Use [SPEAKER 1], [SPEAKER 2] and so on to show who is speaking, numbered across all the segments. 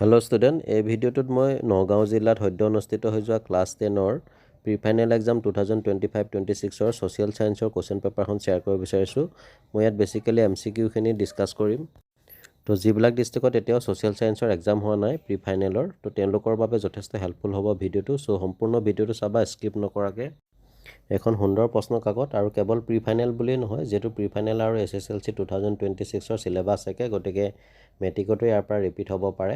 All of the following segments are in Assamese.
[SPEAKER 1] হেল্ল' ষ্টুডেণ্ট, এই ভিডিঅ'টোত মই নগাঁও জিলাত সদ্য অনুষ্ঠিত হৈ যোৱা ক্লাছ 10ৰ প্ৰি ফাইনেল এক্সাম 2025-26ৰ ছ'চিয়েল ছায়েন্সৰ কুৱেশ্যন পেপাৰখন শ্বেয়াৰ কৰিব বিচাৰিছোঁ। মই ইয়াত বেছিকেলি MCQখিনি ডিছকাছ কৰিম। তো যিবিলাক ডিষ্ট্ৰিক্টত এতিয়াও ছ'চিয়েল ছায়েন্সৰ এক্সাম হোৱা নাই প্ৰি ফাইনেলৰ, তো তেওঁলোকৰ বাবে যথেষ্ট হেল্পফুল হ'ব ভিডিঅ'টো। চ' সম্পূৰ্ণ ভিডিঅ'টো চাবা স্কিপ নকৰাকৈ। এখন সুন্দৰ প্ৰশ্ন কাকত, আৰু কেৱল প্ৰি ফাইনেল বুলিয়েই নহয়, যিহেতু প্ৰি ফাইনেল আৰু SSLC 2026ৰ চিলেবাছ একে, গতিকে মেট্ৰিকতো ইয়াৰ পৰা ৰিপিট হ'ব পাৰে।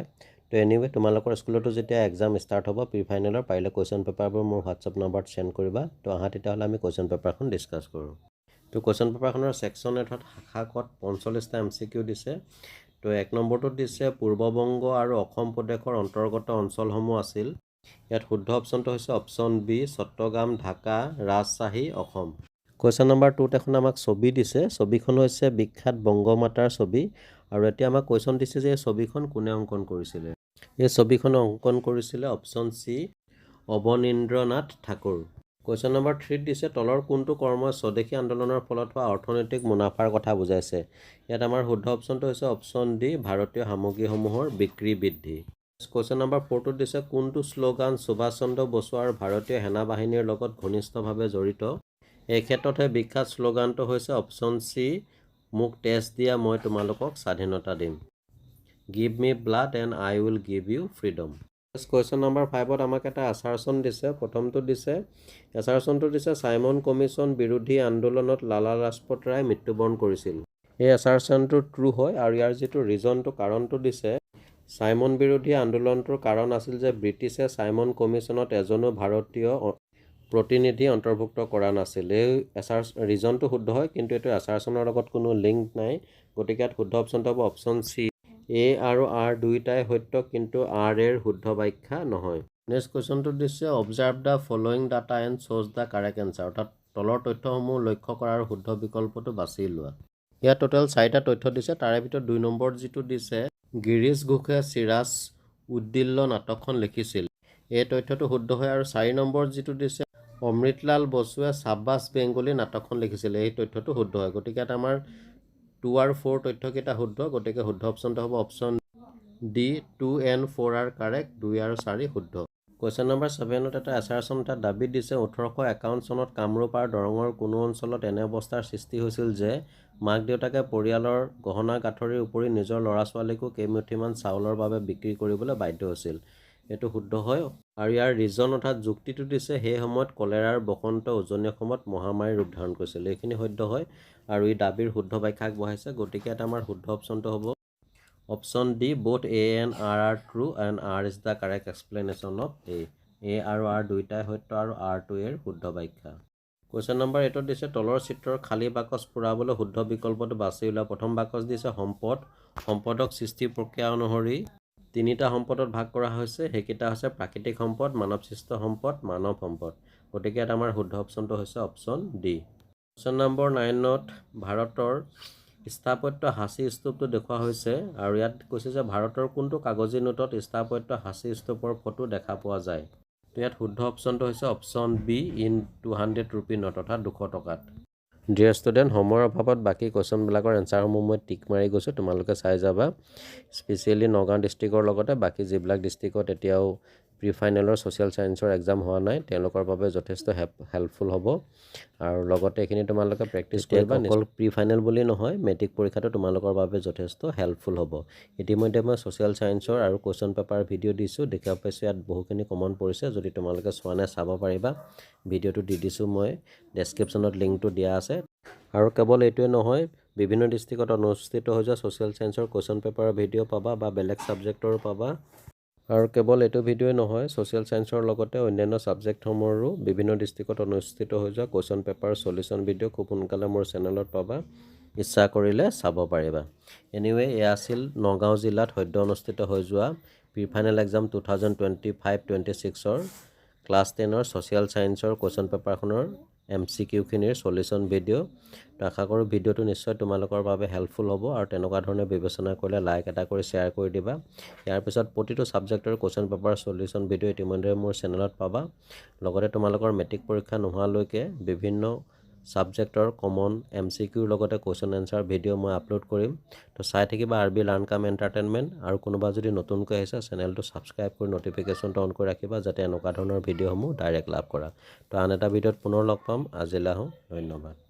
[SPEAKER 1] তো এনিৱে, তোমালোকৰ স্কুলতো যেতিয়া এক্সাম ষ্টাৰ্ট হ'ব প্ৰি ফাইনেলৰ, পাৰিলে কুৱেশ্যন পেপাৰবোৰ মোৰ হোৱাটছআপ নম্বৰত চেণ্ড কৰিবা। তো আহা তেতিয়াহ'লে আমি কুৱেশ্যন পেপাৰখন ডিছকাছ কৰোঁ। তো কুৱেশ্যন পেপাৰখনৰ ছেকশ্যন 8ত শাখা কত 45টা MCQ দিছে। তো 1 নম্বৰটোত দিছে পূৰ্ববংগ আৰু অসম প্ৰদেশৰ অন্তৰ্গত অঞ্চলসমূহ আছিল। ইয়াত শুদ্ধ অপশ্যনটো হৈছে option B, Chattogram, Dhaka, Rajshahi, Assam. Question number 2ত এখন আমাক ছবি দিছে। ছবিখন হৈছে বিখ্যাত বংগমাতাৰ ছবি, আৰু এতিয়া আমাক কুৱেশ্যন দিছে যে এই ছবিখন কোনে অংকন কৰিছিলে। এই ছবিখন অংকন কৰিছিলে option C, Abanindranath Tagore. Question number 3ত দিছে তলৰ কোনটো কৰ্মই স্বদেশী আন্দোলনৰ ফলত হোৱা অৰ্থনৈতিক মুনাফাৰ কথা বুজাইছে। ইয়াত আমাৰ শুদ্ধ অপশ্যনটো হৈছে অপশ্যন ডি, ভাৰতীয় সামগ্ৰীসমূহৰ বিক্ৰী বৃদ্ধি। কুৱেশ্যন নম্বৰ 4টোত দিছে কোনটো শ্লোগান সুভাষ চন্দ্ৰ বসু আৰু ভাৰতীয় সেনা বাহিনীৰ লগত ঘনিষ্ঠভাৱে জড়িত। এই ক্ষেত্ৰতহে বিখ্যাত শ্লোগানটো হৈছে অপশ্যন চি, মোক তেজ দিয়া মই তোমালোকক স্বাধীনতা দিম। Give me blood and I will give you freedom. Question number 5ত আমাক এটা আচাৰচন দিছে। প্ৰথমটো দিছে আচাৰচনটো দিছে চাইমন কমিশ্যন বিৰোধী আন্দোলনত লালা লাজপত ৰায় মৃত্যুবৰণ কৰিছিল। এই আচাৰচনটো ট্ৰু হয়, আৰু ইয়াৰ যিটো ৰিজনটো কাৰণটো দিছে, চাইমন বিৰোধী আন্দোলনটোৰ কাৰণ আছিল যে ব্ৰিটিছে চাইমন কমিশ্যনত এজনো ভাৰতীয় প্ৰতিনিধি অন্তৰ্ভুক্ত কৰা নাছিল। এই ৰিজনটো শুদ্ধ হয়, কিন্তু এইটো আচাৰচনৰ লগত কোনো লিংক নাই, গতিকে ইয়াত শুদ্ধ অপশ্যনটো হ'ব অপশ্যন চি, এ আৰু আৰ দুয়োটাই সত্য, কিন্তু আৰ এৰ শুদ্ধ ব্যাখ্যা নহয়। নেক্সট কুৱেশ্যনটো দিছে observe the following data and choose the correct answer, অৰ্থাৎ তলৰ তথ্যসমূহ লক্ষ্য কৰাৰ শুদ্ধ বিকল্পটো বাছি লোৱা। ইয়াত টোটেল 4টা তথ্য দিছে। তাৰে ভিতৰত 2 নম্বৰত যিটো দিছে গিৰীশ ঘোষে চিৰাজ উদ্দিল্য নাটকখন লিখিছিল, এই তথ্যটো শুদ্ধ হয়। আৰু 4 নম্বৰত যিটো দিছে অমৃতলাল বসুৱে চাব্বাছ বেংগলী নাটকখন লিখিছিল, এই তথ্যটো শুদ্ধ হয়। গতিকে ইয়াত আমাৰ 2 আৰু 4 তথ্যকেইটা শুদ্ধ, গতিকে শুদ্ধ অপশ্যনটো হ'ব option D, 2 and 4 R correct, 2 আৰু 4 শুদ্ধ। কুৱেশ্যন নম্বৰ 7ত এটা আচাৰচন এটা দাবী দিছে 1851 চনত কামৰূপ আৰু দৰঙৰ কোনো অঞ্চলত এনে অৱস্থাৰ সৃষ্টি হৈছিল যে মাক দেউতাকে পৰিয়ালৰ গহনা গাঁথৰিৰ উপৰি নিজৰ ল'ৰা ছোৱালীকো কেইমুঠিমান চাউলৰ বাবে বিক্ৰী কৰিবলৈ বাধ্য হৈছিল। এইটো শুদ্ধ হয়, আৰু ইয়াৰ ৰিজন অৰ্থাৎ যুক্তিটো দিছে সেই সময়ত কলেৰাৰ বসন্ত উজনি অসমত মহামাৰীৰ ৰূপ ধাৰণ কৰিছিল। এইখিনি শুদ্ধ হয়, আৰু এই দাবীৰ শুদ্ধ ব্যাখ্যা আগবঢ়াইছে, গতিকে এটা আমাৰ শুদ্ধ অপশ্যনটো হ'ব option D, both A and R are true and R is the correct explanation of A. A আৰু আৰ দুয়োটাই সত্য, আৰু আৰটো এৰ শুদ্ধ ব্যাখ্যা। কুৱেশ্যন নম্বৰ 8ত দিছে তলৰ চিত্ৰৰ খালী বাকচ পূৰাবলৈ শুদ্ধ বিকল্পটো বাছি উলিওৱা। প্ৰথম বাকচ দিছে সম্পদ। সম্পদক সৃষ্টি প্ৰক্ৰিয়া অনুসৰি 3টা সম্পদত ভাগ কৰা হৈছে, সেইকেইটা হৈছে প্ৰাকৃতিক সম্পদ, মানৱসৃষ্ট সম্পদ, মানৱ সম্পদ। গতিকে ইয়াত আমাৰ শুদ্ধ অপশ্যনটো হৈছে অপশ্যন ডি। কুৱেশ্যন নম্বৰ 9ত ভাৰতৰ স্থাপত্য সাঁচি স্তূপটো দেখুওৱা হৈছে, আৰু ইয়াত কৈছে যে ভাৰতৰ কোনটো কাগজী নোটত স্থাপত্য সাঁচি স্তূপৰ ফটো দেখা পোৱা যায়। তো ইয়াত শুদ্ধ অপশ্যনটো হৈছে option B, in 200 rupee note, অৰ্থাৎ 200 টকাত। ডিয়াৰ ষ্টুডেণ্ট, সময়ৰ অভাৱত বাকী কুৱেশ্যনবিলাকৰ এনচাৰসমূহ মই টিক মাৰি গৈছোঁ, তোমালোকে চাই যাবা। স্পেচিয়েলি নগাঁও ডিষ্ট্ৰিক্টৰ লগতে বাকী যিবিলাক ডিষ্ট্ৰিক্টত এতিয়াও প্ৰি ফাইনেলৰ ছ'চিয়েল ছায়েন্সৰ এক্সাম হোৱা নাই, তেওঁলোকৰ বাবে যথেষ্ট হেল্পফুল হ'ব। আৰু লগতে এইখিনি তোমালোকে প্ৰেক্টিছ কৰিবা। অকল প্ৰি ফাইনেল বুলি নহয়, মেট্ৰিক পৰীক্ষাটো তোমালোকৰ বাবে যথেষ্ট হেল্পফুল হ'ব। ইতিমধ্যে মই ছ'চিয়েল ছায়েন্সৰ আৰু কুৱেশ্যন পেপাৰ ভিডিঅ' দিছোঁ, দেখা পাইছোঁ ইয়াত বহুখিনি কমন পৰিছে। যদি তোমালোকে চোৱা নাই চাব পাৰিবা, ভিডিঅ'টো দি দিছোঁ মই, ডেছক্ৰিপশ্যনত লিংকটো দিয়া আছে। আৰু কেৱল এইটোৱে নহয়, বিভিন্ন ডিষ্ট্ৰিক্টত অনুষ্ঠিত হৈ যোৱা ছ'চিয়েল ছায়েন্সৰ কুৱেশ্যন পেপাৰৰ ভিডিঅ' পাবা, বা বেলেগ ছাবজেক্টৰো পাবা। আৰু কেৱল এইটো ভিডিঅ'ই নহয়, ছ'চিয়েল ছায়েন্সৰ লগতে অন্যান্য ছাবজেক্টসমূহৰো বিভিন্ন ডিষ্ট্ৰিক্টত অনুষ্ঠিত হৈ যোৱা কুৱেশ্যন পেপাৰ চলিউশ্যন ভিডিঅ' খুব সোনকালে মোৰ চেনেলত পাবা, ইচ্ছা কৰিলে চাব পাৰিবা। এনিৱে, এয়া আছিল নগাঁও জিলাত সদ্য অনুষ্ঠিত হৈ যোৱা প্ৰি ফাইনেল এক্সাম 2025-26ৰ ক্লাছ 10ৰ ছ'চিয়েল ছায়েন্সৰ কুৱেশ্যন পেপাৰখনৰ MCQখিনিৰ চলিউশ্যন ভিডিঅ'। তো আশা কৰোঁ ভিডিঅ'টো নিশ্চয় তোমালোকৰ বাবে হেল্পফুল হ'ব, আৰু তেনেকুৱা ধৰণে বিবেচনা কৰিলে লাইক এটা কৰি শ্বেয়াৰ কৰি দিবা। ইয়াৰ পিছত প্ৰতিটো ছাবজেক্টৰ কুৱেশ্যন পেপাৰ চলিউশ্যন ভিডিঅ' ইতিমধ্যে মোৰ চেনেলত পাবা। লগতে তোমালোকৰ মেট্ৰিক পৰীক্ষা নোহোৱালৈকে বিভিন্ন ছাবজেক্টৰ কমন MCQৰ লগতে কুৱেশ্যন এনচাৰ ভিডিঅ' মই আপলোড কৰিম তো চাই থাকিবা RB লাৰ্ণ কাম এণ্টাৰটেইনমেণ্ট আৰু কোনোবা যদি নতুনকৈ আহিছে চেনেলটো ছাবস্ক্ৰাইব কৰি ন'টিফিকেশ্যনটো অন কৰি ৰাখিবা যাতে এনেকুৱা ধৰণৰ ভিডিঅ'সমূহ ডাইৰেক্ট লাভ কৰা তো আন এটা ভিডিঅ'ত পুনৰ লগ পাম আজিলৈ আহোঁ ধন্যবাদ